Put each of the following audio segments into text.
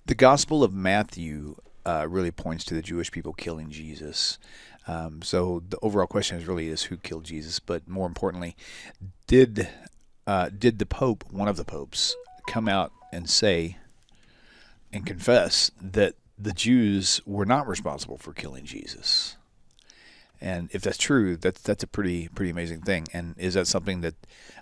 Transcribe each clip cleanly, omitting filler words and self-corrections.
The Gospel of Matthew really points to the Jewish people killing Jesus. So the overall question is really is who killed Jesus, but more importantly, did did the Pope, one of the popes, come out and say and confess that the Jews were not responsible for killing Jesus? And if that's true, that's a pretty amazing thing. And is that something that,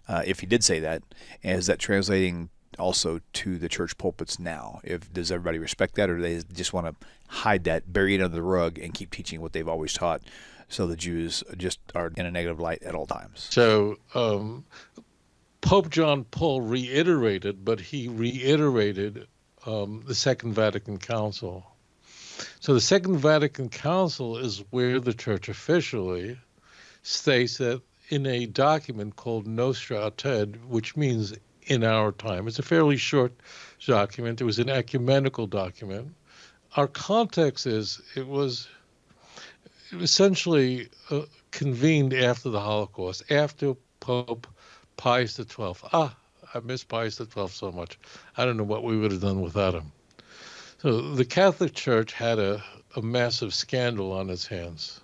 if he did say that, is that translating also to the church pulpits now? If does everybody respect that, or do they just want to hide that, bury it under the rug, and keep teaching what they've always taught, so the Jews just are in a negative light at all times? So Pope John Paul reiterated, but he reiterated the Second Vatican Council. So the Second Vatican Council is where the church officially states that in a document called Nostra Aetate, which means in our time. It's a fairly short document. It was an ecumenical document. Our context is it was essentially convened after the Holocaust, after Pope Pius XII. I miss Pius XII so much. I don't know what we would have done without him. So the Catholic Church had a massive scandal on its hands.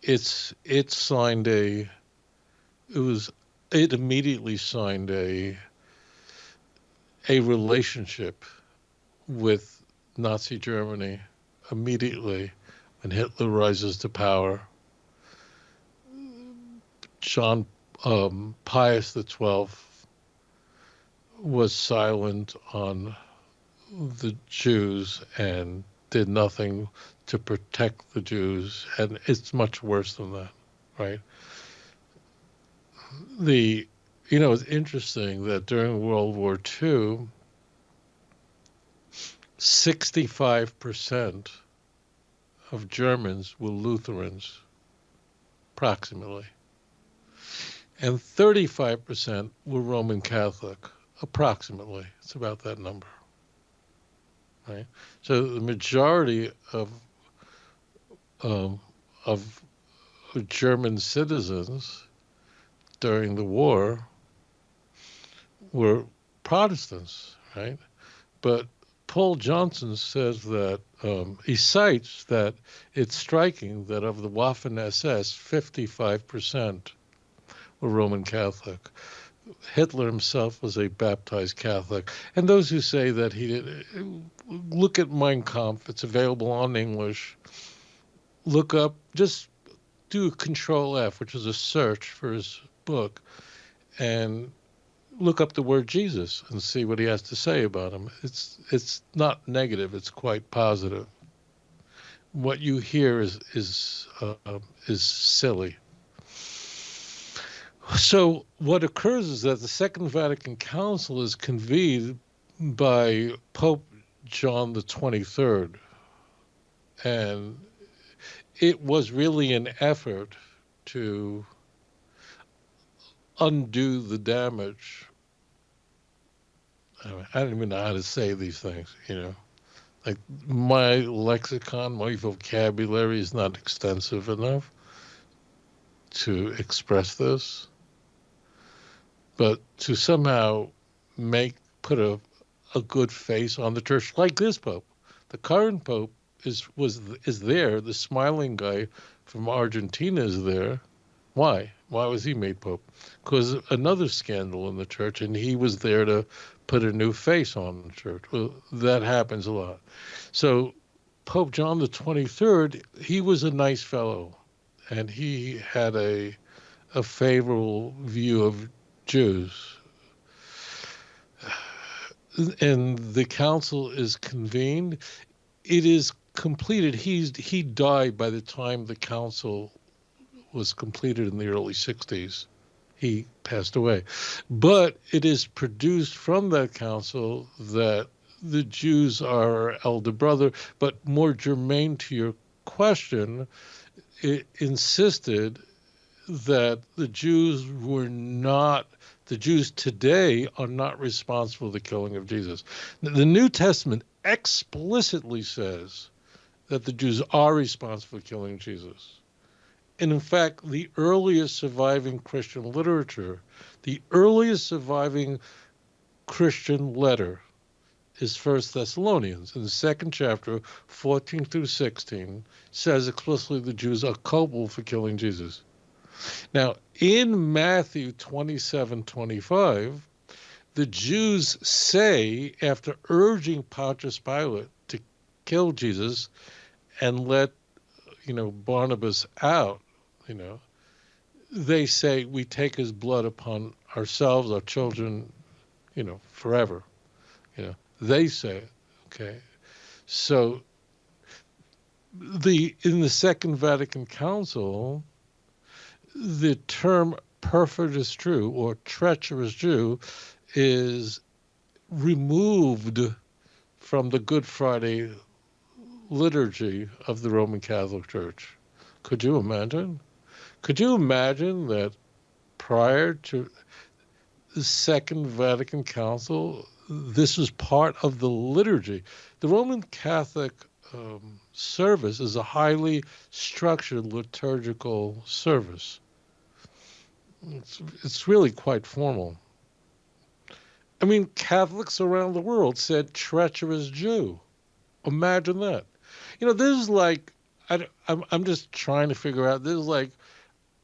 It immediately signed a relationship with Nazi Germany immediately when Hitler rises to power. John Pius XII was silent on the Jews and did nothing to protect the Jews, and it's much worse than that, right? It's interesting that during World War II, 65% of Germans were Lutherans, approximately, and 35% were Roman Catholic, approximately. It's about that number, right? So the majority of German citizens during the war were Protestants, right? But Paul Johnson says that he cites that it's striking that of the Waffen SS, 55% were Roman Catholic. Hitler himself was a baptized Catholic. And those who say that he did, look at Mein Kampf. It's available on English. Look up, just do Control F, which is a search for his book, and look up the word Jesus and see what he has to say about him. It's not negative. It's quite positive. What you hear is silly. So what occurs is that the Second Vatican Council is convened by Pope John the 23rd, and it was really an effort to undo the damage. I don't even know how to say these things, Like my lexicon, my vocabulary is not extensive enough to express this. But to somehow put a good face on the church, like this Pope. The current Pope is there. The smiling guy from Argentina is there. Why? Why was he made Pope? Because another scandal in the church, and he was there to put a new face on the church. Well, that happens a lot. So Pope John the 23rd, he was a nice fellow, and he had a favorable view of Jews. And the council is convened. It is completed. He died by the time the council was completed in the early 60s. He passed away. But it is produced from that council that the Jews are our elder brother. But more germane to your question, it insisted that the Jews today are not responsible for the killing of Jesus. The New Testament explicitly says that the Jews are responsible for killing Jesus. And in fact, the earliest surviving Christian literature, the earliest surviving Christian letter is First Thessalonians. In the second chapter, 14 through 16, says explicitly the Jews are culpable for killing Jesus. Now, in Matthew 27:25, the Jews say, after urging Pontius Pilate to kill Jesus and let, Barnabas out, they say, we take his blood upon ourselves, our children, forever. They say it. Okay. So in the Second Vatican Council, the term perfidious Jew or treacherous Jew is removed from the Good Friday liturgy of the Roman Catholic Church. Could you imagine? Could you imagine that prior to the Second Vatican Council, this was part of the liturgy? The Roman Catholic service is a highly structured liturgical service. It's really quite formal. I mean, Catholics around the world said treacherous Jew. Imagine that. This is like, I'm just trying to figure out, this is like,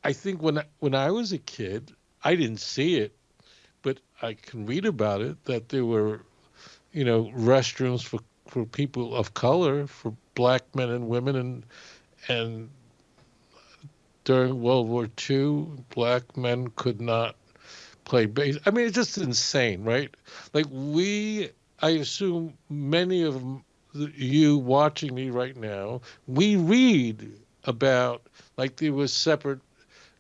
I think when I was a kid, I didn't see it, but I can read about it, that there were, restrooms for people of color, for black men and women, and during World War II, black men could not play bass. I mean, it's just insane, right? Like I assume many of you watching me right now, we read about, like, there was separate,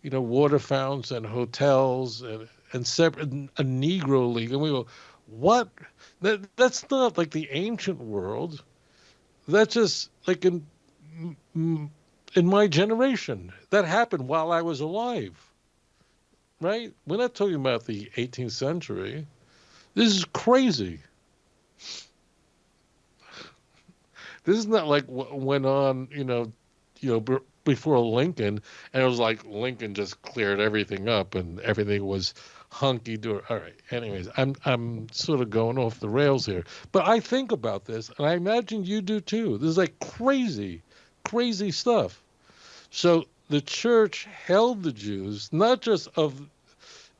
water fountains and hotels and separate, a Negro League. And we go, what? That's not like the ancient world. That's just like in my generation. That happened while I was alive. Right? We're not talking about the 18th century. This is crazy. This is not like what went on, before Lincoln, and it was like Lincoln just cleared everything up and everything was hunky dory. All right. Anyways, I'm sort of going off the rails here, but I think about this, and I imagine you do too. This is like crazy, crazy stuff. So the church held the Jews, not just of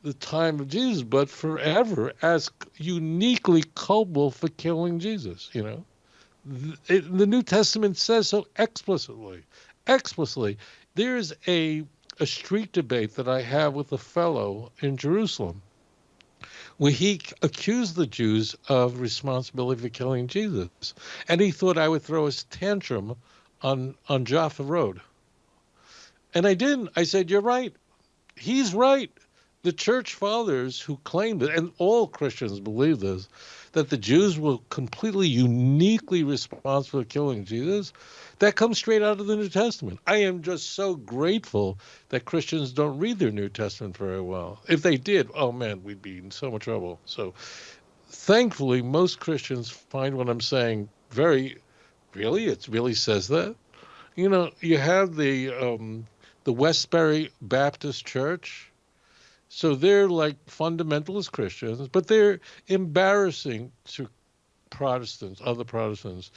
the time of Jesus, but forever, as uniquely culpable for killing Jesus. The New Testament says so explicitly. Explicitly. There's a street debate that I have with a fellow in Jerusalem where he accused the Jews of responsibility for killing Jesus. And he thought I would throw a tantrum on Jaffa Road. And I didn't. I said, you're right. He's right. The church fathers who claimed it, and all Christians believe this, that the Jews were completely, uniquely responsible for killing Jesus, that comes straight out of the New Testament. I am just so grateful that Christians don't read their New Testament very well. If they did, oh man, we'd be in so much trouble. So thankfully, most Christians find what I'm saying very, really? It really says that? You have the Westbury Baptist Church. So they're like fundamentalist Christians, but they're embarrassing to Protestants, other Protestants,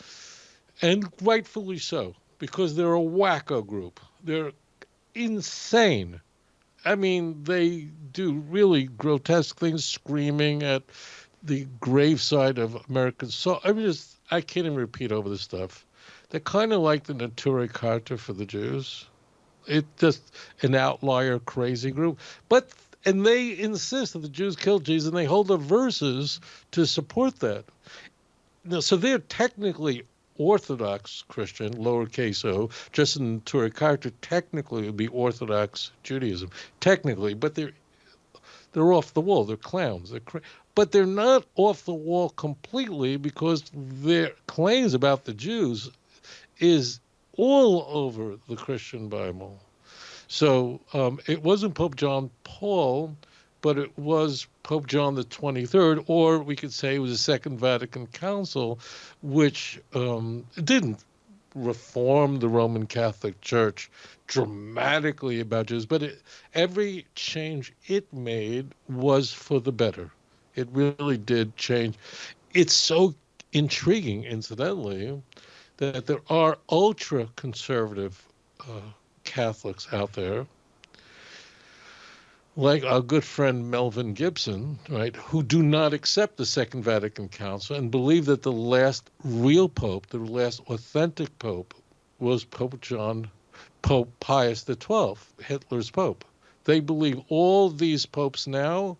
and rightfully so, because they're a wacko group. They're insane. I mean, they do really grotesque things, screaming at the graveside of American soul. I can't even repeat over this stuff. They're kind of like the Natura Carta for the Jews. It's just an outlier, crazy group. And they insist that the Jews killed Jesus, and they hold the verses to support that. So they're technically Orthodox Christian, lowercase o, just in Natura Carta, technically it would be Orthodox Judaism, technically, but they're off the wall. They're clowns. But they're not off the wall completely, because their claims about the Jews is all over the Christian Bible. So it wasn't Pope John Paul, but it was Pope John the 23rd, or we could say it was the Second Vatican Council, which didn't reform the Roman Catholic Church dramatically about Jews, but every change it made was for the better. It really did change. It's so intriguing, incidentally, that there are ultra-conservative Catholics out there, like our good friend Melvin Gibson, right, who do not accept the Second Vatican Council and believe that the last real pope, the last authentic pope, was Pope Pius XII, Hitler's pope. They believe all these popes now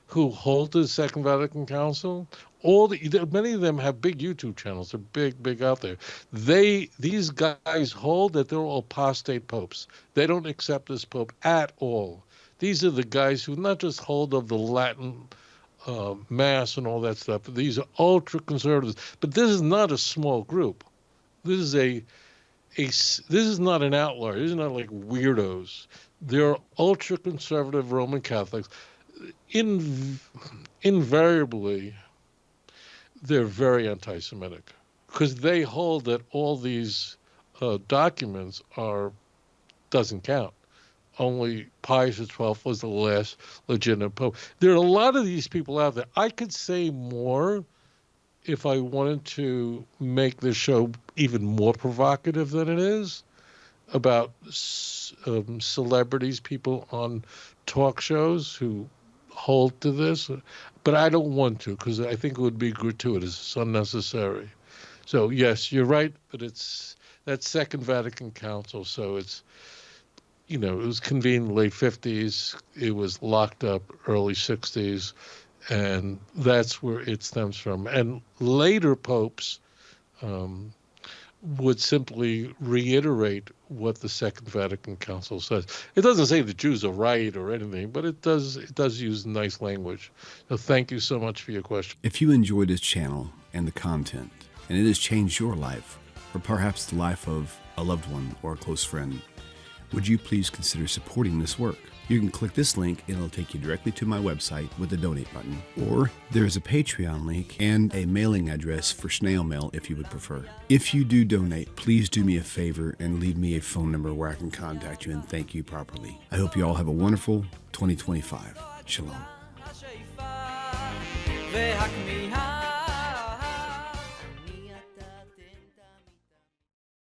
who hold the Second Vatican Council, many of them have big YouTube channels. They're big out there. These guys hold that they're all apostate popes. They don't accept this pope at all. These are the guys who not just hold of the Latin Mass and all that stuff, but these are ultra conservatives. But this is not a small group. This is this is not an outlier. This is not like weirdos. They're ultra conservative Roman Catholics. Invariably, they're very anti-Semitic because they hold that all these documents doesn't count. Only Pius XII was the last legitimate pope. There are a lot of these people out there. I could say more if I wanted to make the show even more provocative than it is about celebrities, people on talk shows who hold to this, but I don't want to because I think it would be gratuitous. It's unnecessary. So yes, you're right, but it's that Second Vatican Council, so it's, it was convened in the late 50s. It was locked up early 60s, and that's where it stems from. And later popes would simply reiterate what the Second Vatican Council says. It doesn't say the Jews are right or anything, but it does use nice language. So thank you so much for your question. If you enjoy this channel and the content, and it has changed your life, or perhaps the life of a loved one or a close friend, would you please consider supporting this work? You can click this link and it'll take you directly to my website with the donate button. Or there's a Patreon link and a mailing address for snail mail if you would prefer. If you do donate, please do me a favor and leave me a phone number where I can contact you and thank you properly. I hope you all have a wonderful 2025. Shalom.